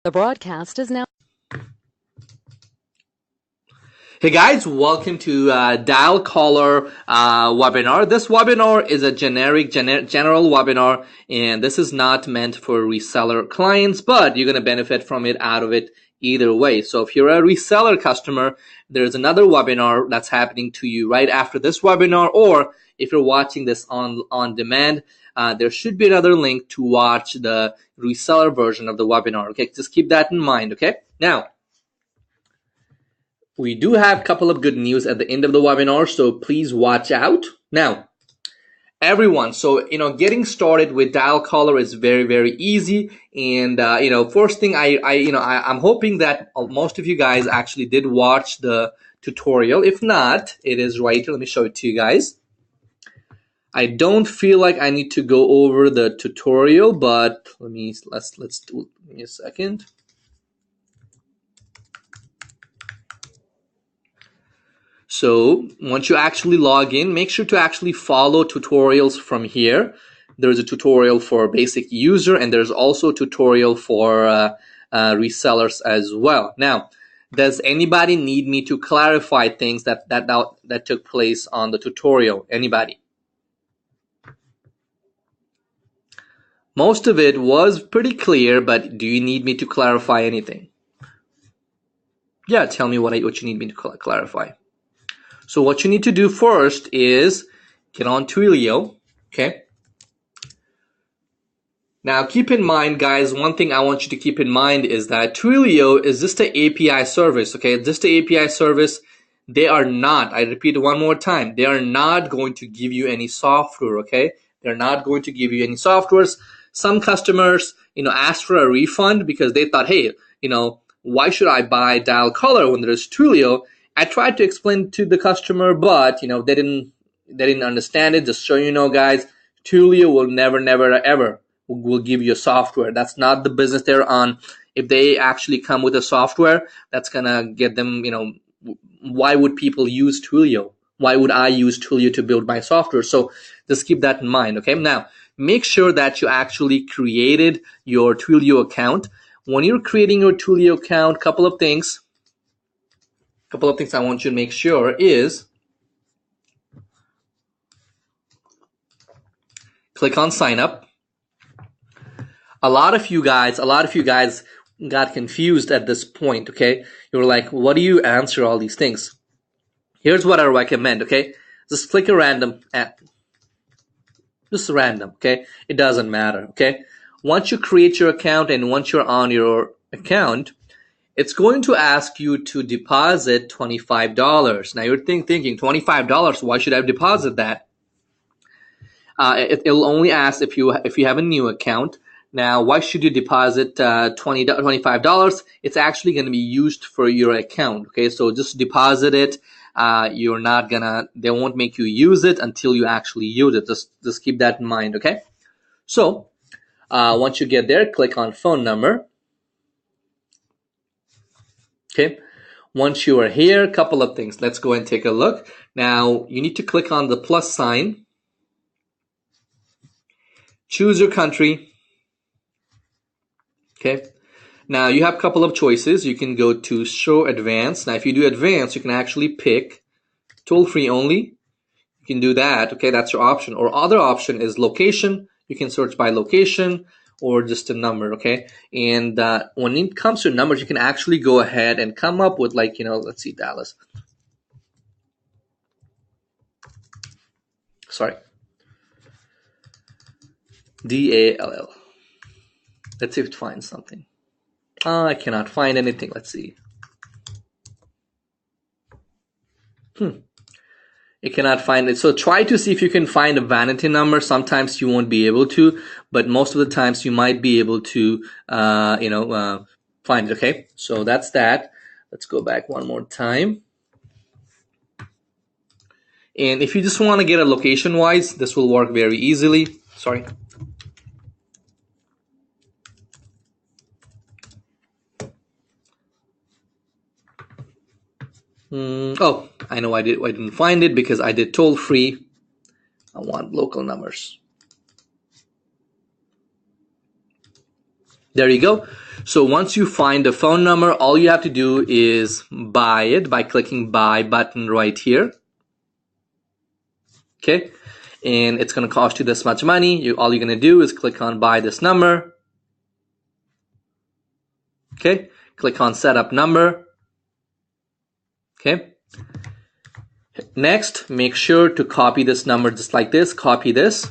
The broadcast is now. Hey guys, welcome to DialCaller webinar. This webinar is a general webinar, and this is not meant for reseller clients, but you're going to benefit from it out of it either way. So if you're a reseller customer, there's another webinar that's happening to you right after this webinar, or if you're watching this on demand, there should be another link to watch the reseller version of the webinar. Okay, just keep that in mind. Okay, now we do have a couple of good news at the end of the webinar, so please watch out. Now, everyone, so getting started with DialCaller is very, very easy. And first thing, I'm hoping that most of you guys actually did watch the tutorial. If not, it is right here. Let me show it to you guys. I don't feel like I need to go over the tutorial, but let's do it. Give me a second. So once you actually log in, make sure to actually follow tutorials from here. There's a tutorial for basic user, and there's also a tutorial for resellers as well. Now, does anybody need me to clarify things that took place on the tutorial? Anybody? Most of it was pretty clear, but do you need me to clarify anything? Yeah, tell me what you need me to clarify. So what you need to do first is get on Twilio, okay? Now keep in mind, guys, one thing I want you to keep in mind is that Twilio is just an API service, okay? Just an API service. They are not, I repeat it one more time, they are not going to give you any software, okay? They're not going to give you any softwares. Some customers, asked for a refund because they thought, hey, why should I buy DialCaller when there's Twilio? I tried to explain to the customer, but they didn't understand it. Just so you know, guys, Twilio will never, ever will give you a software. That's not the business they're on. If they actually come with a software, that's gonna get them. Why would people use Twilio? Why would I use Twilio to build my software? So just keep that in mind. Okay. Now make sure that you actually created your Twilio account. When you're creating your Twilio account, couple of things I want you to make sure is click on sign up. A lot of you guys got confused at this point, okay? You were like, what do you answer all these things? Here's what I recommend, okay? Just click a random app. Just random, okay? It doesn't matter, okay? Once you create your account and once you're on your account, it's going to ask you to deposit $25. Now you're thinking $25, why should I deposit that? It'll only ask if you have a new account. Now, why should you deposit $25? It's actually going to be used for your account. Okay, so just deposit it. They won't make you use it until you actually use it. Just keep that in mind. Okay, so once you get there, click on phone number. Okay, once you are here, a couple of things. Let's go and take a look. Now, you need to click on the plus sign. Choose your country. Okay, now you have a couple of choices. You can go to show advanced. Now, if you do advanced, you can actually pick toll-free only. You can do that. Okay, that's your option. Or other option is location. You can search by location or just a number, okay? And when it comes to numbers, you can actually go ahead and come up with let's see, Dallas. Sorry. DALL. Let's see if it finds something. I cannot find anything. Let's see. It cannot find it. So try to see if you can find a vanity number. Sometimes you won't be able to, but most of the times you might be able to, find it. Okay, so that's that. Let's go back one more time. And if you just want to get a location-wise, this will work very easily. Sorry. Oh, I know I didn't find it because I did toll free. I want local numbers. There you go. So once you find the phone number, all you have to do is buy it by clicking buy button right here. Okay, and it's going to cost you this much money. All you're going to do is click on buy this number. Okay, click on setup number. Okay, next make sure to copy this number just like this. Copy this,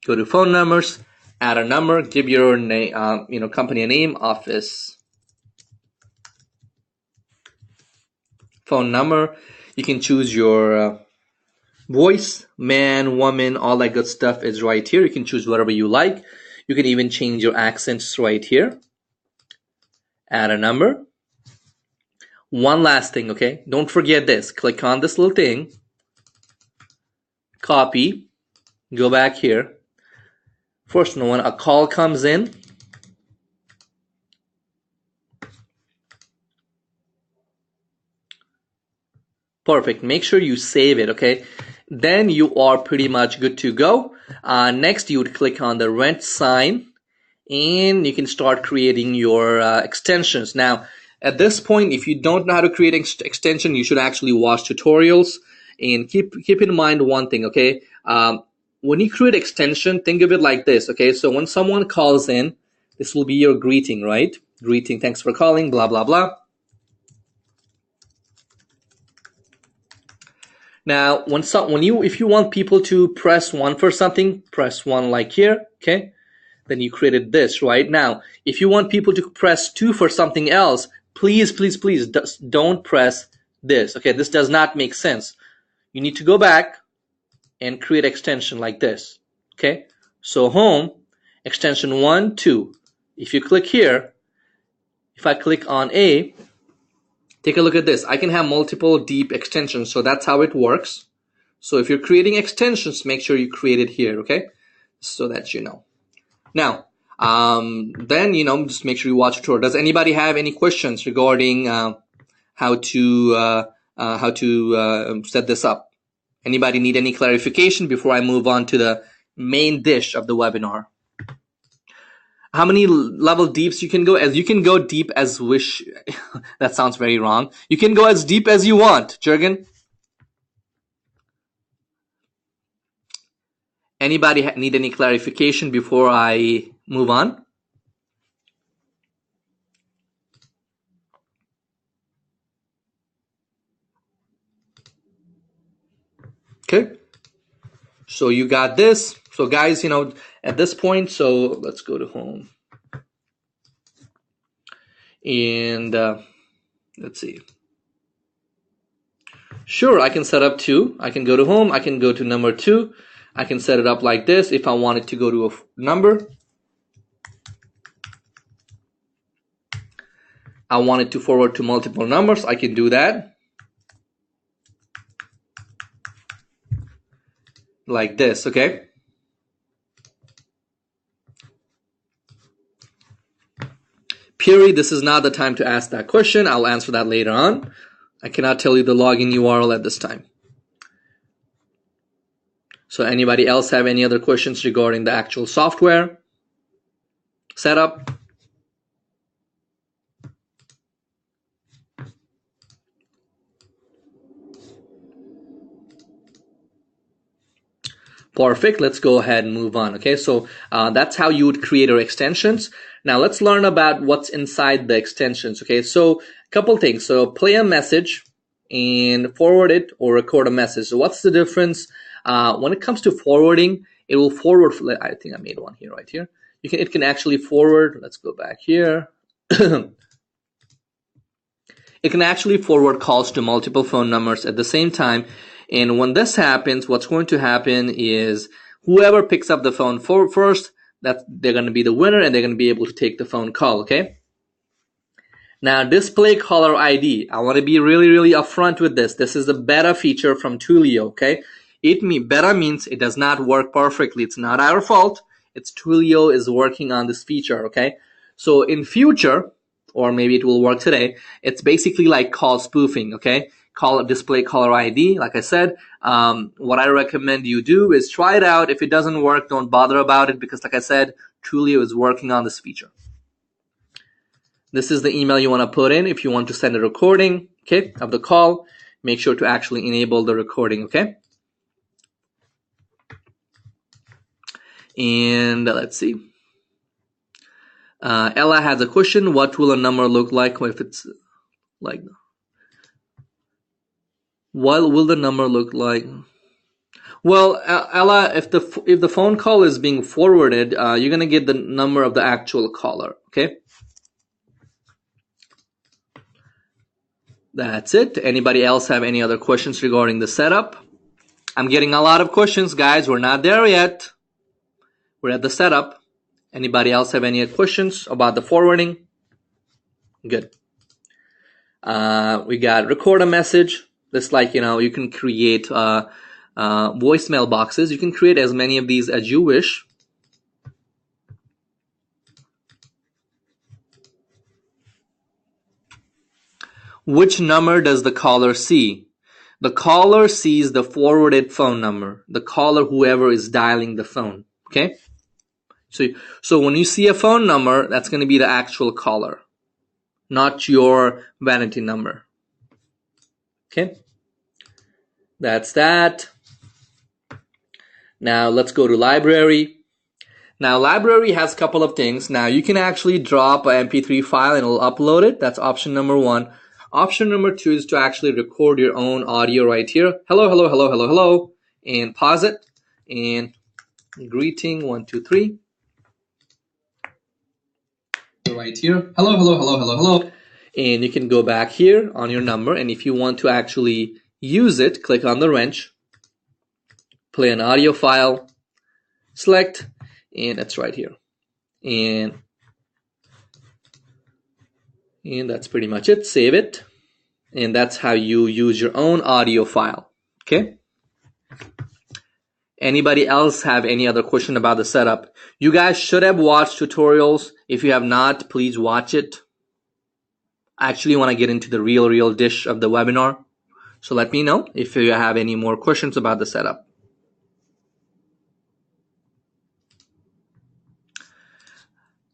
go to phone numbers, add a number, give your name, company name, office, phone number. You can choose your voice, man, woman, all that good stuff is right here. You can choose whatever you like. You can even change your accents right here. Add a number. One last thing, okay? Don't forget this. Click on this little thing. Copy. Go back here. First, when a call comes in, perfect. Make sure you save it, okay? Then you are pretty much good to go. Next, you would click on the rent sign, and you can start creating your extensions. Now, at this point, if you don't know how to create an extension, you should actually watch tutorials. And keep in mind one thing, okay? When you create extension, think of it like this, okay? So when someone calls in, this will be your greeting, right? Greeting, thanks for calling, blah, blah, blah. Now, if you want people to press 1 for something, press 1 like here, okay? Then you created this, right? Now, if you want people to press 2 for something else, please don't press this, okay? This does not make sense. You need to go back and create extension like this, okay? So home, extension 1, 2. If you click here, if I click on A, take a look at this. I can have multiple deep extensions, so that's how it works. So if you're creating extensions, make sure you create it here, okay? So that you know. Now, then, just make sure you watch the tutorial. Does anybody have any questions regarding how to set this up? Anybody need any clarification before I move on to the main dish of the webinar? How many level deeps you can go? As you can go deep as wish. That sounds very wrong. You can go as deep as you want, Jurgen. Anybody need any clarification before I move on? Okay. So you got this. So guys, at this point, so let's go to home. And let's see. Sure, I can set up 2. I can go to home. I can go to number 2. I can set it up like this if I wanted to go to a number. I wanted to forward to multiple numbers. I can do that. Like this, okay? Piri, this is not the time to ask that question. I'll answer that later on. I cannot tell you the login URL at this time. So anybody else have any other questions regarding the actual software setup? Perfect. Let's go ahead and move on. Okay, so that's how you would create your extensions. Now let's learn about what's inside the extensions. Okay, so a couple things. So play a message and forward it or record a message. So what's the difference? When it comes to forwarding, it will forward. I think I made one here, right here. It can actually forward. Let's go back here. It can actually forward calls to multiple phone numbers at the same time. And when this happens, what's going to happen is whoever picks up the phone first, they're going to be the winner and they're going to be able to take the phone call, okay? Now, display caller ID. I want to be really, really upfront with this. This is a beta feature from Twilio, okay? Beta means it does not work perfectly. It's not our fault. It's Twilio is working on this feature, okay? So in future, or maybe it will work today, it's basically like call spoofing, okay? Display caller ID. Like I said, what I recommend you do is try it out. If it doesn't work, don't bother about it because like I said, Twilio is working on this feature. This is the email you want to put in if you want to send a recording, okay, of the call. Make sure to actually enable the recording, okay? And let's see. Ella has a question. What will a number look like if it's like, what will the number look like? Well, Ella, if the phone call is being forwarded, you're gonna get the number of the actual caller, okay? That's it. Anybody else have any other questions regarding the setup? I'm getting a lot of questions, guys. We're not there yet. We're at the setup. Anybody else have any questions about the forwarding? Good. We got record a message. Just like, you can create voicemail boxes. You can create as many of these as you wish. Which number does the caller see? The caller sees the forwarded phone number. The caller, whoever is dialing the phone, okay? So when you see a phone number, that's going to be the actual caller, not your vanity number, okay? That's that. Now let's go to library. Now library has a couple of things. Now you can actually drop an MP3 file and it'll upload it. That's option number 1. Option number 2 is to actually record your own audio right here. Hello, hello, hello, hello, hello. And pause it. And greeting 1, 2, 3. Right here. Hello, hello, hello, hello, hello. And you can go back here on your number. And if you want to actually use it, click on the wrench. Play an audio file. Select. And that's right here. And that's pretty much it. Save it. And that's how you use your own audio file. Okay? Anybody else have any other question about the setup? You guys should have watched tutorials. If you have not, please watch it. I actually want to get into the real dish of the webinar. So let me know if you have any more questions about the setup.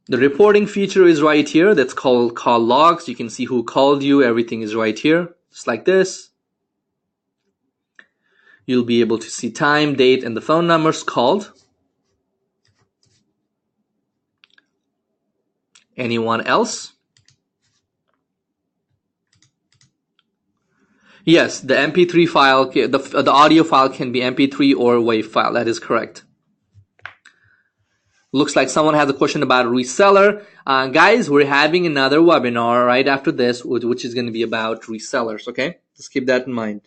The reporting feature is right here. That's called call logs. You can see who called you. Everything is right here, just like this. You'll be able to see time, date, and the phone numbers called. Anyone else? Yes, the MP3 file, the audio file can be MP3 or WAV file. That is correct. Looks like someone has a question about reseller. Guys, we're having another webinar right after this, which is going to be about resellers, okay? Just keep that in mind.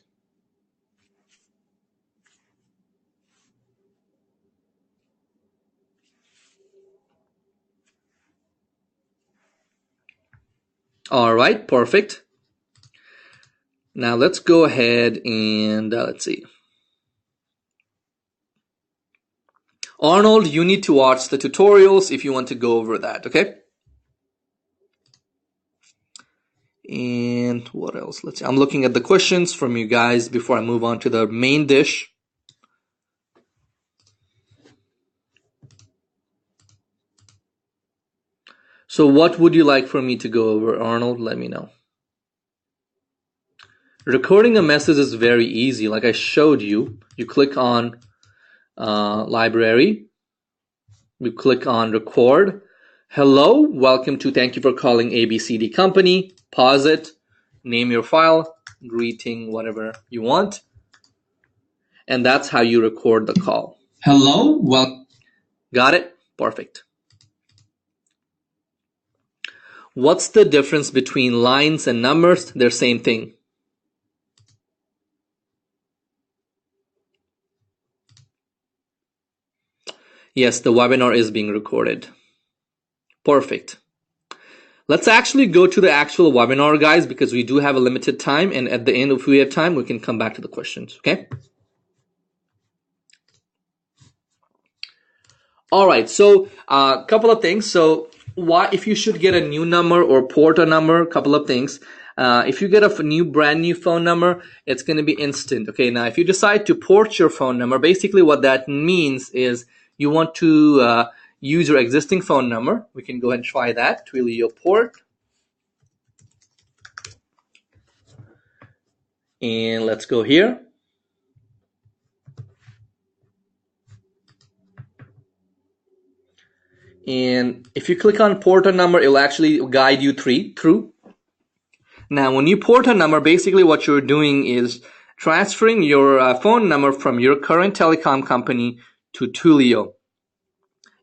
All right, perfect. Now let's go ahead and let's see. Arnold, you need to watch the tutorials if you want to go over that, okay? And what else? Let's see. I'm looking at the questions from you guys before I move on to the main dish. So what would you like for me to go over, Arnold? Let me know. Recording a message is very easy. Like I showed you, you click on library, you click on record. Hello, welcome to, thank you for calling ABCD company. Pause it, name your file, greeting, whatever you want. And that's how you record the call. Hello, well, got it? Perfect. What's the difference between lines and numbers? They're same thing. Yes, the webinar is being recorded. Perfect. Let's actually go to the actual webinar, guys, because we do have a limited time. And at the end, if we have time, we can come back to the questions, okay? All right, so a couple of things. So why, if you should get a new number or port a number, a couple of things. If you get a brand new phone number, it's going to be instant. Okay, now if you decide to port your phone number, basically what that means is you want to use your existing phone number. We can go ahead and try that. Twilio port. And let's go here. And if you click on port a number, it will actually guide you through. Now, when you port a number, basically what you're doing is transferring your phone number from your current telecom company to Twilio.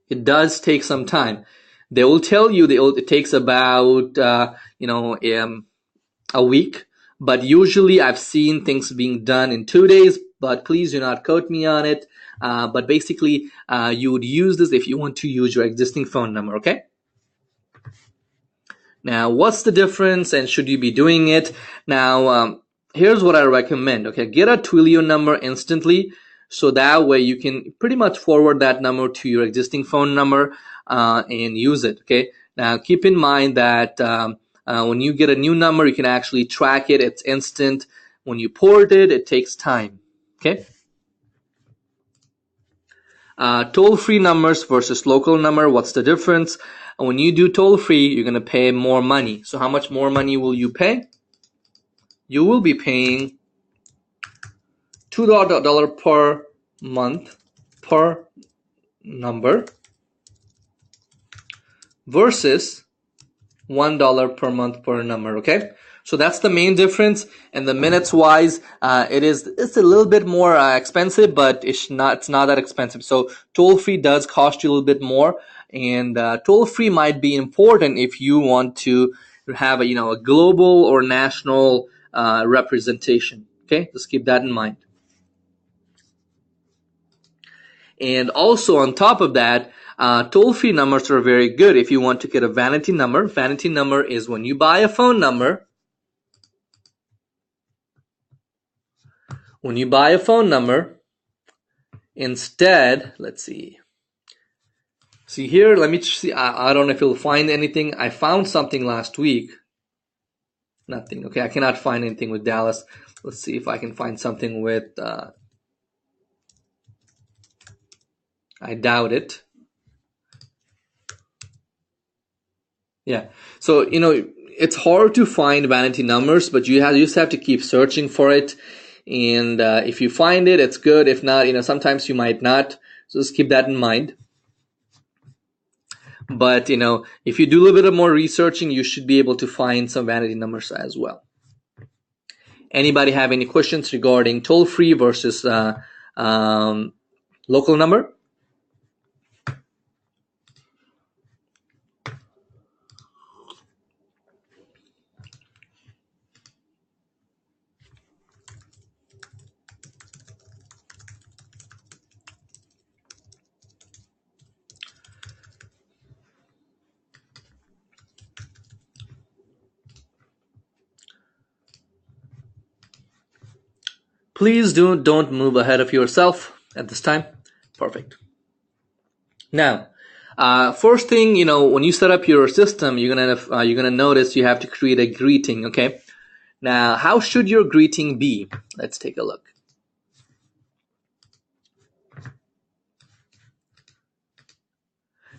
It does take some time. They will tell you it takes about a week, but usually I've seen things being done in 2 days. But please do not quote me on it. But basically, you would use this if you want to use your existing phone number. Okay. Now, what's the difference, and should you be doing it? Now, here's what I recommend. Okay, get a Twilio number instantly, so that way you can pretty much forward that number to your existing phone number and use it. Okay. Now, keep in mind that when you get a new number, you can actually track it. It's instant. When you port it, it takes time. Okay. Toll-free numbers versus local number. What's the difference? When you do toll-free, you're going to pay more money. So how much more money will you pay? You will be paying $2 per month per number versus $1 per month per number. Okay, so that's the main difference. And the minutes wise, it's a little bit more expensive, but it's not that expensive. So toll free does cost you a little bit more, and toll free might be important if you want to have a global or national representation. Okay, just keep that in mind. And also on top of that, toll-free numbers are very good if you want to get a vanity number. Vanity number is when you buy a phone number. When you buy a phone number, instead, let's see. See here, let me see. I don't know if you'll find anything. I found something last week. Nothing. Okay, I cannot find anything with Dallas. Let's see if I can find something with. I doubt it. Yeah. So, it's hard to find vanity numbers, but you just have to keep searching for it. And if you find it, it's good. If not, sometimes you might not. So just keep that in mind. But, if you do a little bit of more researching, you should be able to find some vanity numbers as well. Anybody have any questions regarding toll-free versus local number? Please don't move ahead of yourself at this time. Perfect. Now, first thing, when you set up your system, you're gonna notice you have to create a greeting. Okay. Now, how should your greeting be? Let's take a look.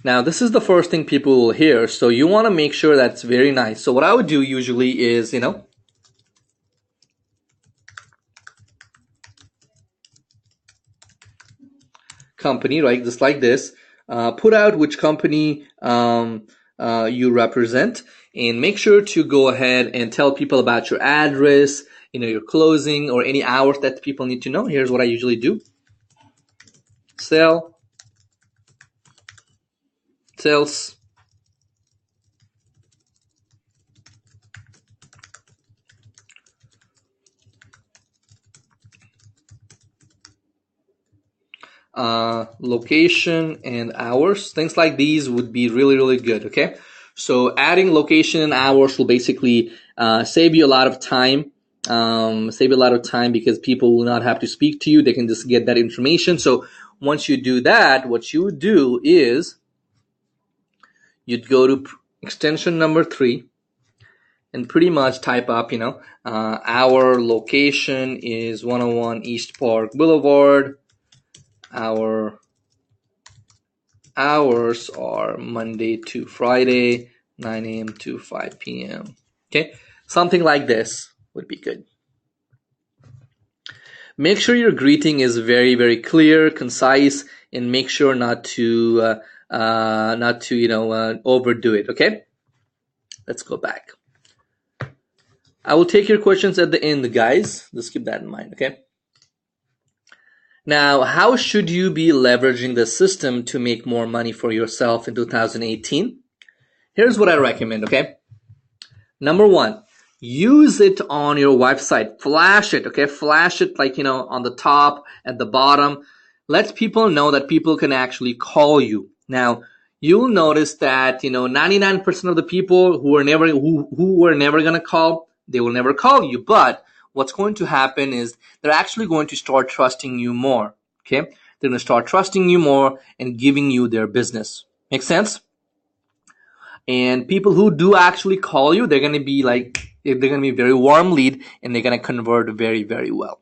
Now, this is the first thing people will hear, so you want to make sure that's very nice. So what I would do usually is, company, right? Just like this. Put out which company you represent, and make sure to go ahead and tell people about your address, your closing, or any hours that people need to know. Here's what I usually do. Sales, location and hours. Things like these would be really, really good. Okay, so adding location and hours will basically save you a lot of time. Because people will not have to speak to you. They can just get that information. So once you do that, what you would do is you'd go to extension number 3 and pretty much type up, our location is 101 East Park Boulevard. Our hours are Monday to Friday, 9 a.m. to 5 p.m. Okay, something like this would be good. Make sure your greeting is very, very clear, concise, and make sure not to overdo it. Okay, let's go back. I will take your questions at the end, guys. Just keep that in mind. Okay. Now, how should you be leveraging the system to make more money for yourself in 2018? Here's what I recommend. Okay. Number one, use it on your website. Flash it, okay? Flash it like, on the top, at the bottom. Let people know that people can actually call you. Now, you'll notice that, 99% of the people who were never going to call, they will never call you. But what's going to happen is they're actually going to start trusting you more, okay? They're going to start trusting you more and giving you their business. Make sense? And people who do actually call you, they're going to be very warm lead, and they're going to convert very, very well.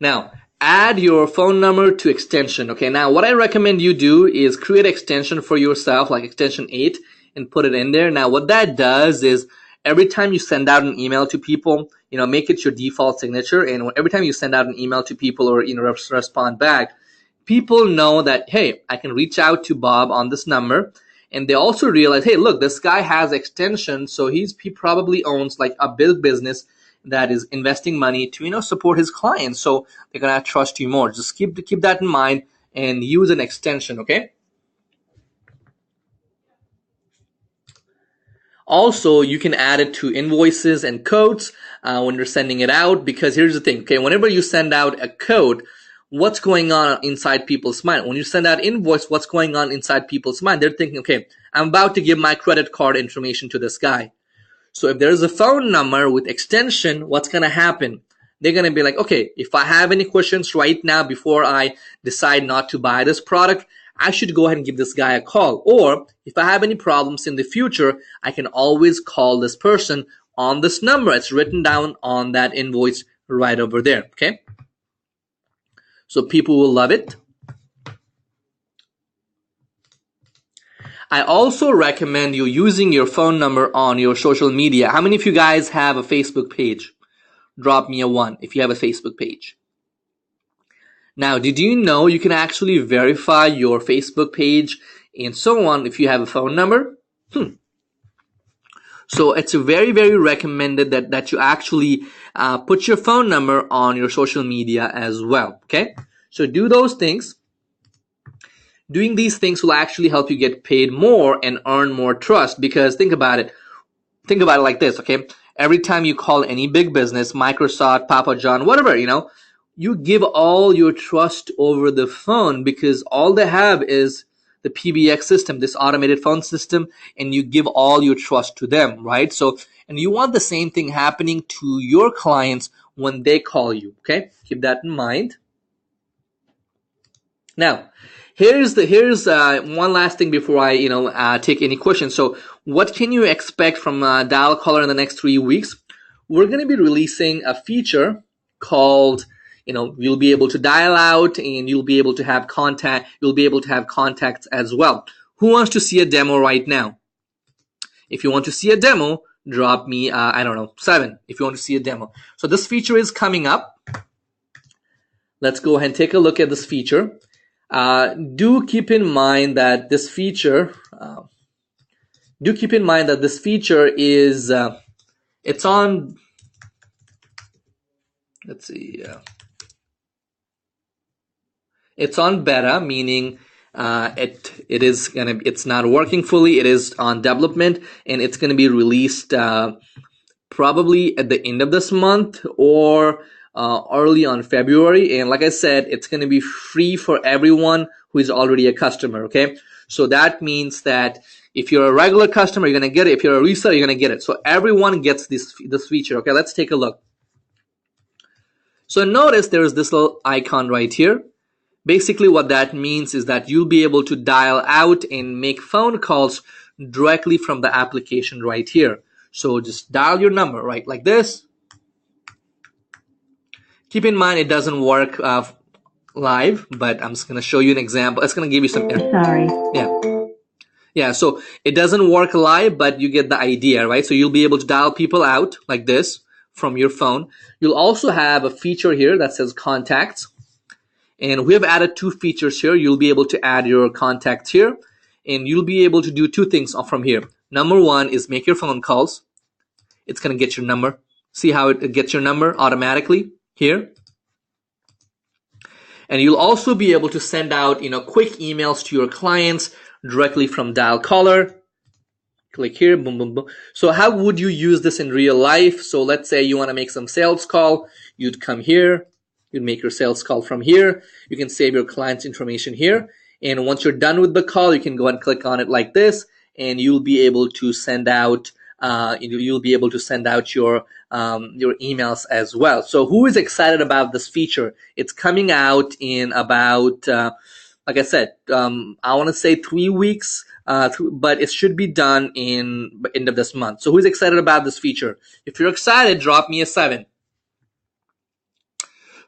Now, add your phone number to extension. Okay, now what I recommend you do is create an extension for yourself, like extension 8, and put it in there. Now, what that does is every time you send out an email to people, make it your default signature. And every time you send out an email to people or respond back, people know that, hey, I can reach out to Bob on this number. And they also realize, hey, look, this guy has extension, so he probably owns like a big business that is investing money to support his clients. So they're gonna trust you more. Just keep that in mind and use an extension, okay? Also, you can add it to invoices and codes when you're sending it out, because here's the thing, okay? Whenever you send out a code, what's going on inside people's mind? When you send out invoice, what's going on inside people's mind? They're thinking, okay, I'm about to give my credit card information to this guy. So if there's a phone number with extension, what's going to happen? They're going to be like, okay, if I have any questions right now before I decide not to buy this product, I should go ahead and give this guy a call. Or if I have any problems in the future, I can always call this person on this number. It's written down on that invoice right over there, okay? So people will love it. I also recommend you using your phone number on your social media. How many of you guys have a Facebook page? Drop me a 1 if you have a Facebook page. Now, did you know you can actually verify your Facebook page and so on if you have a phone number? So it's very, very recommended that you actually put your phone number on your social media as well, okay? So do those things. Doing these things will actually help you get paid more and earn more trust, because think about it like this, okay? Every time you call any big business, Microsoft, Papa John, whatever, you give all your trust over the phone, because all they have is the PBX system, this automated phone system, and you give all your trust to them, right? So, and you want the same thing happening to your clients when they call you, okay? Keep that in mind. Now, here's one last thing before I take any questions. So, what can you expect from DialCaller in the next 3 weeks? We're going to be releasing a feature called, you'll be able to dial out, and you'll be able to have contact. You'll be able to have contacts as well. Who wants to see a demo right now? If you want to see a demo, drop me 7. If you want to see a demo. So this feature is coming up. Let's go ahead and take a look at this feature. Do keep in mind that this feature is it's on. Let's see. It's on beta, meaning it's not working fully. It is on development, and it's gonna be released probably at the end of this month or early on February. And like I said, it's going to be free for everyone who is already a customer, okay? So that means that if you're a regular customer, you're going to get it. If you're a reseller, you're going to get it. So everyone gets this feature, okay? Let's take a look. So notice there is this little icon right here. Basically what that means is that you'll be able to dial out and make phone calls directly from the application right here. So just dial your number, right, like this. Keep in mind it doesn't work live, but I'm just going to show you an example. It's going to give you some. Sorry. Yeah. So it doesn't work live, but you get the idea, right? So you'll be able to dial people out like this from your phone. You'll also have a feature here that says contacts. And we have added two features here. You'll be able to add your contacts here, and you'll be able to do two things from here. Number one is make your phone calls. It's going to get your number. See how it gets your number automatically here. And you'll also be able to send out, quick emails to your clients directly from DialCaller. Click here, boom, boom, boom. So how would you use this in real life? So let's say you want to make some sales call. You'd come here. You'd make your sales call from here. You can save your client's information here. And once you're done with the call, you can go and click on it like this, and you'll be able to send out your emails as well. So who is excited about this feature? It's coming out in about, like I said, I want to say 3 weeks, but it should be done in the end of this month. So who's excited about this feature? If you're excited, drop me a 7.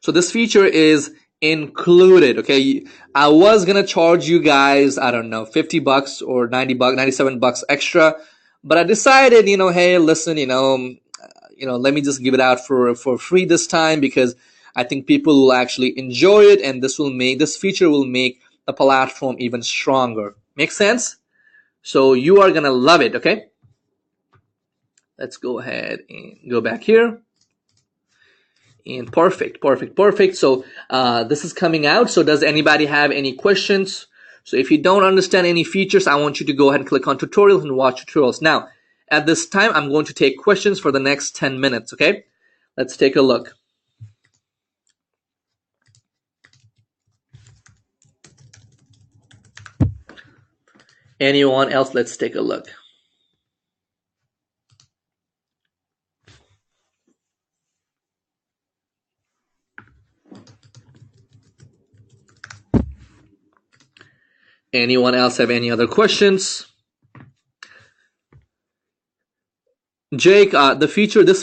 So this feature is included, okay? I was gonna charge you guys, I don't know, $50 or $90, $97 extra, but I decided, hey, listen, let me just give it out for free this time, because I think people will actually enjoy it, and this feature will make the platform even stronger. Make sense? So you are gonna love it, okay? Let's go ahead and go back here. And perfect. So this is coming out. So does anybody have any questions? So if you don't understand any features, I want you to go ahead and click on tutorials and watch tutorials. Now, at this time, I'm going to take questions for the next 10 minutes, okay? Let's take a look. Anyone else? Let's take a look. Anyone else have any other questions? Jake, this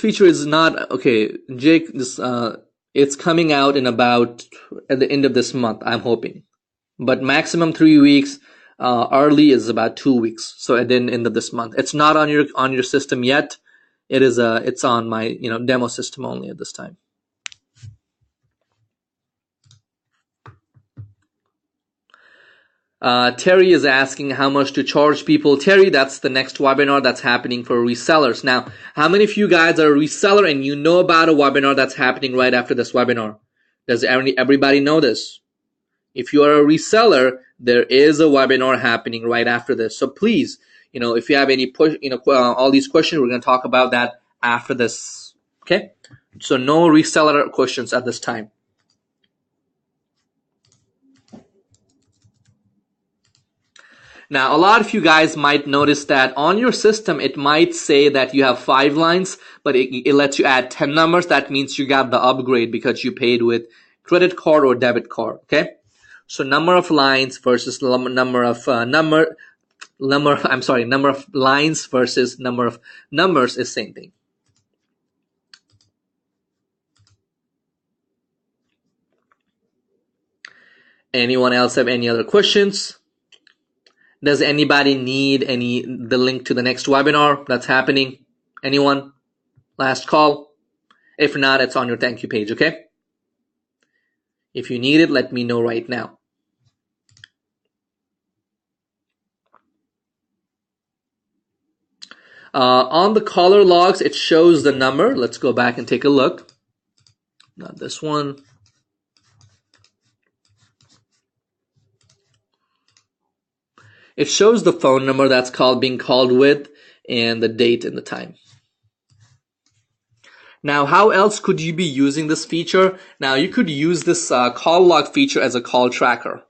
feature is not, okay, Jake, it's coming out in about at the end of this month, I'm hoping. But maximum 3 weeks, early is about 2 weeks. So at the end of this month. It's not on your system yet. It's on my, demo system only at this time. Terry is asking how much to charge people. Terry, that's the next webinar that's happening for resellers. Now, how many of you guys are a reseller and you know about a webinar that's happening right after this webinar? Does everybody know this? If you are a reseller, there is a webinar happening right after this. So please, if you have any all these questions, we're going to talk about that after this. Okay? So no reseller questions at this time. Now, a lot of you guys might notice that on your system, it might say that you have 5 lines, but it lets you add 10 numbers. That means you got the upgrade because you paid with credit card or debit card, okay? So number of lines versus number of lines versus number of numbers is same thing. Anyone else have any other questions? Does anybody need the link to the next webinar that's happening? Anyone? Last call? If not, it's on your thank you page, okay? If you need it, let me know right now. On the caller logs, it shows the number. Let's go back and take a look. Not this one. It shows the phone number that's being called with and the date and the time. Now, how else could you be using this feature? Now, you could use this call log feature as a call tracker.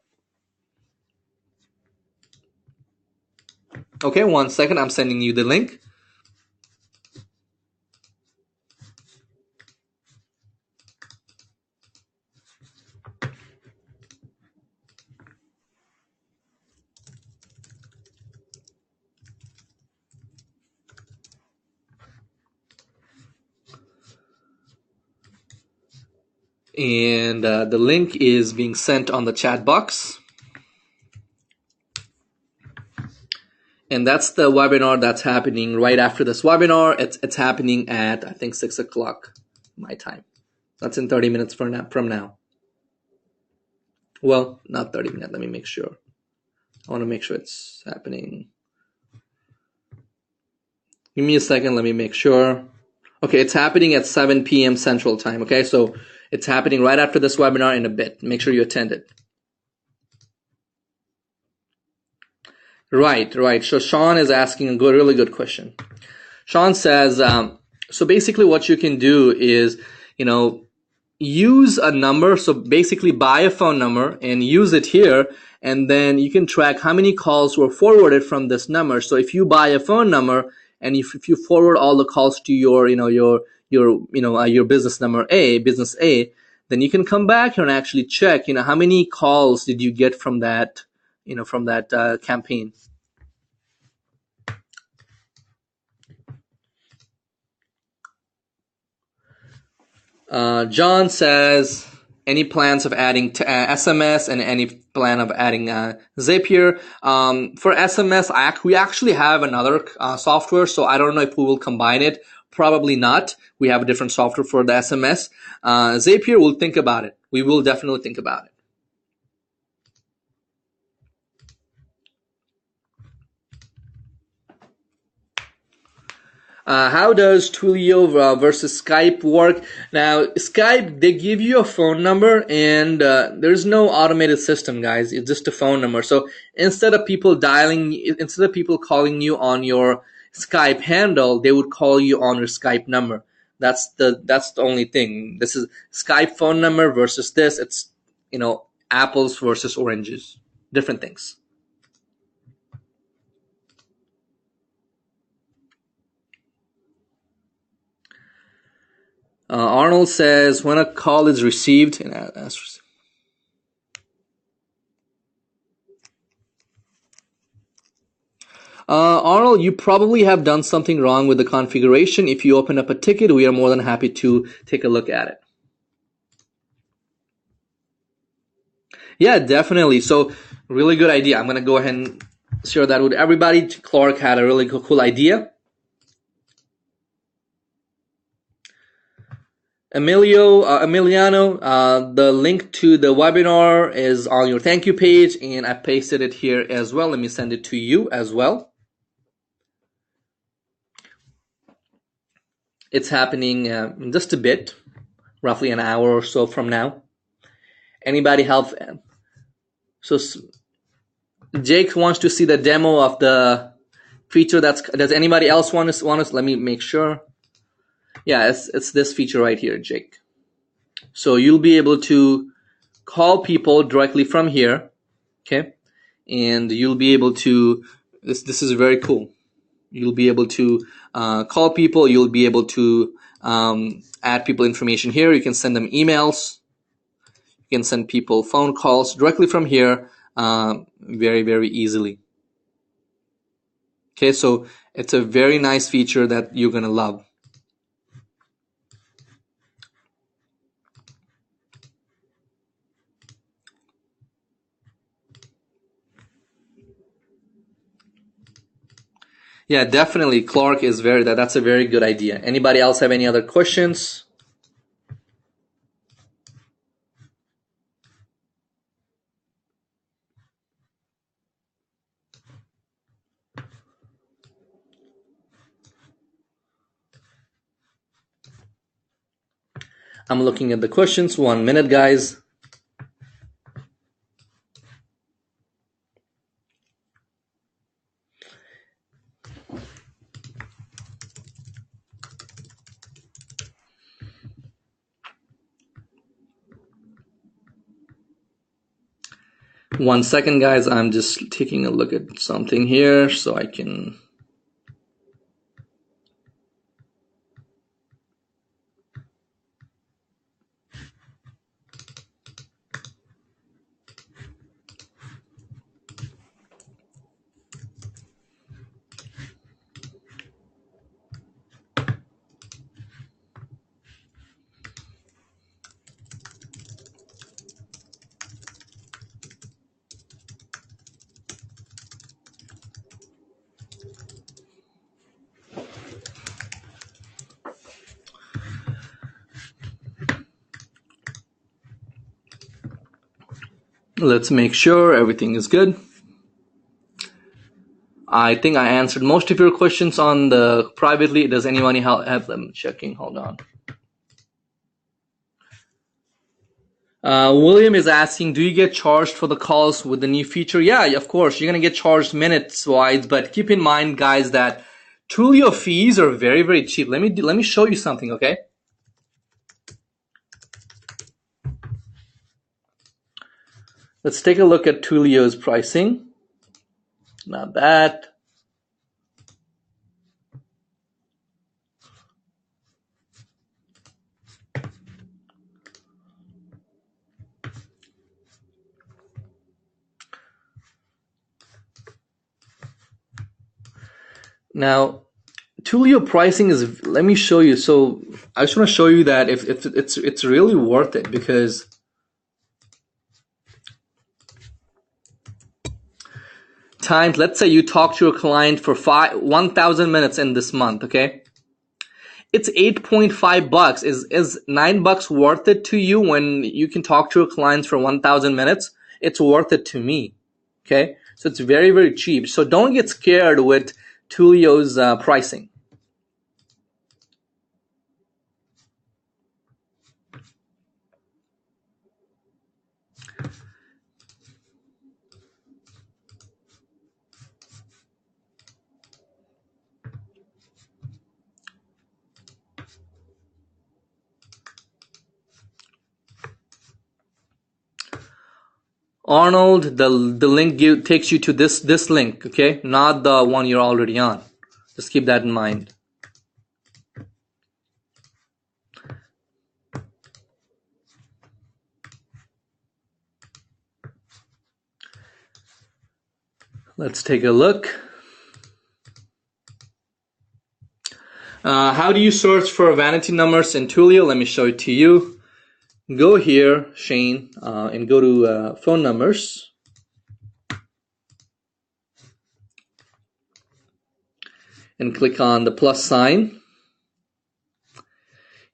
Okay, 1 second. I'm sending you the link. And the link is being sent on the chat box. And that's the webinar that's happening right after this webinar. It's happening at, I think, 6 o'clock my time. That's in 30 minutes from now. Well, not 30 minutes. Let me make sure. I want to make sure it's happening. Give me a second. Let me make sure. Okay, it's happening at 7 p.m. Central Time. Okay, so it's happening right after this webinar in a bit. Make sure you attend it. Right. So Sean is asking a really good question. Sean says, so basically what you can do is, use a number. So basically buy a phone number and use it here, and then you can track how many calls were forwarded from this number. So if you buy a phone number and if you forward all the calls to your business number business A, then you can come back here and actually check, how many calls did you get from that, campaign. John says, any plans of adding SMS and any plan of adding Zapier? For SMS, we actually have another software, so I don't know if we will combine it. Probably not. We have a different software for the SMS. Zapier, we'll think about it. We will definitely think about it. How does Twilio versus Skype work? Now, Skype, they give you a phone number, and there's no automated system, guys. It's just a phone number. So instead of people calling you on your Skype handle, they would call you on your Skype number. That's the only thing. This is Skype phone number versus this. It's, apples versus oranges. Different things. Arnold says, when a call is received, Arnold, you probably have done something wrong with the configuration. If you open up a ticket, we are more than happy to take a look at it. Yeah, definitely. So, really good idea. I'm going to go ahead and share that with everybody. Clark had a really cool idea. Emiliano, the link to the webinar is on your thank you page, and I pasted it here as well. Let me send it to you as well. It's happening in just a bit, roughly an hour or so from now. Anybody help? So Jake wants to see the demo of the feature. Does anybody else want to? Let me make sure. Yeah, it's this feature right here, Jake. So you'll be able to call people directly from here, okay? And you'll be able to. This is very cool. You'll be able to call people. You'll be able to add people information here. You can send them emails. You can send people phone calls directly from here, very, very easily. Okay, so it's a very nice feature that you're gonna love. Yeah, definitely. Clark is that's a very good idea. Anybody else have any other questions? I'm looking at the questions. 1 minute, guys. One second, guys. I'm just taking a look at something here so I can. Let's make sure everything is good. I think I answered most of your questions on the privately. Does anybody have them checking? Hold on. William is asking, do you get charged for the calls with the new feature? Yeah, of course. You're going to get charged minutes wise, but keep in mind, guys, that Twilio fees are very, very cheap. Let me show you something, okay? Let's take a look at Twilio's pricing. Not bad. Now, Twilio pricing is, let me show you. So I just want to show you that if it's really worth it, because times, let's say you talk to a client for 1,000 minutes in this month, okay? It's $8.5. Is $9 worth it to you when you can talk to a client for 1,000 minutes? It's worth it to me, okay? So it's very, very cheap. So don't get scared with Twilio's pricing. Arnold, the link takes you to this link, okay? Not the one you're already on. Just keep that in mind. Let's take a look. How do you search for vanity numbers in Twilio? Let me show it to you. Go here, Shane, and go to phone numbers. And click on the plus sign.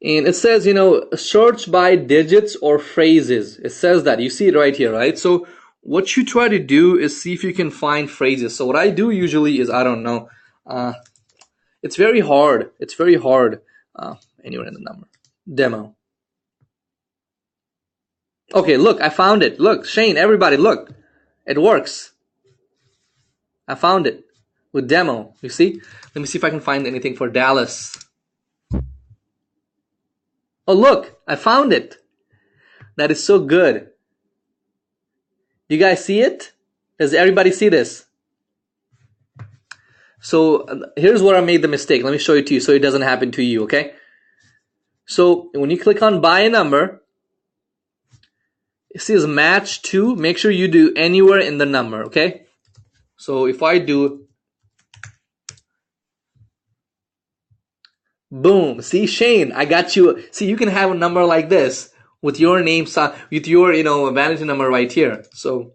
And it says, search by digits or phrases. It says that. You see it right here, right? So what you try to do is see if you can find phrases. So what I do usually is, I don't know. It's very hard. It's very hard. Anywhere in the number. Demo. Okay, look, I found it. Look, Shane, everybody, look. It works. I found it with demo. You see? Let me see if I can find anything for Dallas. Oh, look, I found it. That is so good. You guys see it? Does everybody see this? So here's where I made the mistake. Let me show it to you so it doesn't happen to you, okay? So when you click on buy a number, it says match to. Make sure you do anywhere in the number, okay? So if I do, boom. See, Shane, I got you. See, you can have a number like this with your name, with your, vanity number right here. So,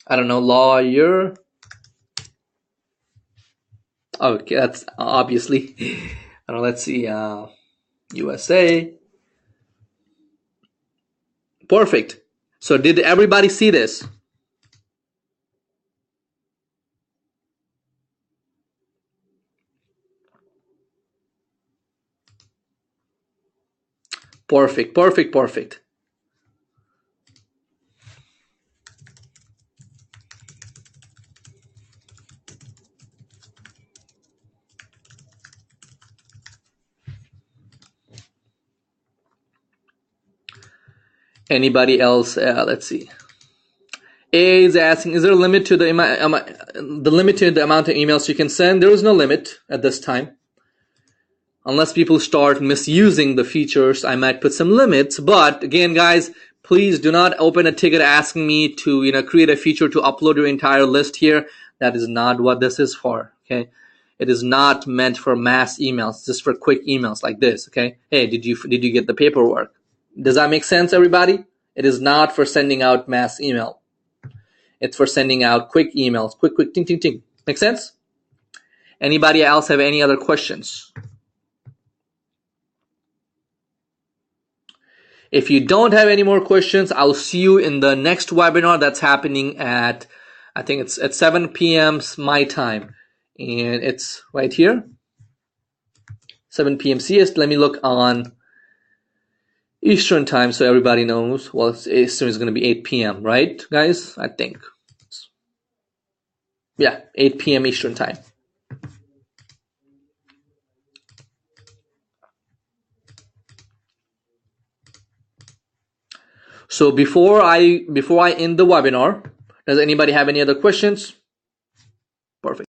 I don't know, lawyer. Okay, that's obviously. I don't know, let's see, USA. Perfect. So did everybody see this? Perfect, perfect, perfect. Anybody else? Let's see. A is asking, is there a limit to the amount of emails you can send? There is no limit at this time. Unless people start misusing the features, I might put some limits. But again, guys, please do not open a ticket asking me to, create a feature to upload your entire list here. That is not what this is for, okay? It is not meant for mass emails, just for quick emails like this, okay? Hey, did you get the paperwork? Does that make sense, everybody? It is not for sending out mass email. It's for sending out quick emails, quick, ting, ting, ting. Make sense? Anybody else have any other questions? If you don't have any more questions, I'll see you in the next webinar that's happening at, I think it's at 7 p.m. my time. And it's right here, 7 p.m. CS. Let me look on Eastern time so everybody knows. Well, Eastern is going to be 8 p.m., right, guys? I think. Yeah, 8 p.m. Eastern time. So before I end the webinar, does anybody have any other questions?